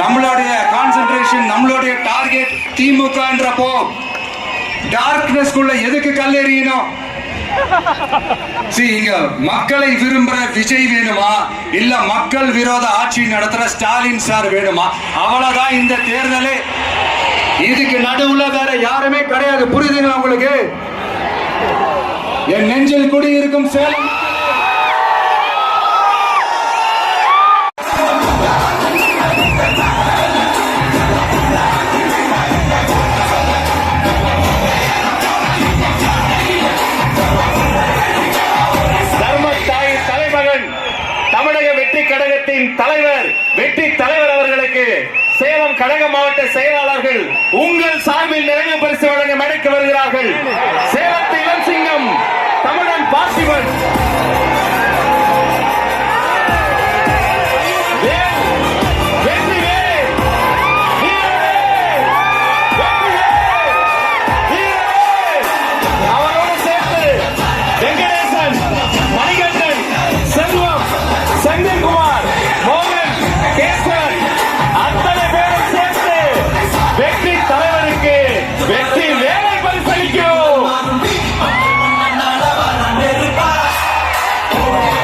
நம்மளுடைய கான்சென்ட்ரேஷன், நம்மளுடைய டார்கெட் திமுகன்றப்போ டார்க்னஸ்க்குள்ள எதுக்கு கல்லெறியணும்? இங்க மக்களை விரும்புற விஜய் வேணுமா, இல்ல மக்கள் விரோத ஆட்சி நடத்துற ஸ்டாலின் சார் வேணுமா? அவ்வளவுதான் இந்த தேர்தலே. இதுக்கு நடுவுல வேற யாருமே கிடையாது. புரியுதுங்களா உங்களுக்கு? என் நெஞ்சில் குடியிருக்கும் சேலம் தலைவர் வெற்றி தலைவர் அவர்களுக்கு சேலம் கழக மாவட்ட செயலாளர்கள் உங்கள் சார்பில் நிறைவு பரிசு வழங்க மேடைக்கு வருகிறார்கள். சேலத்தில்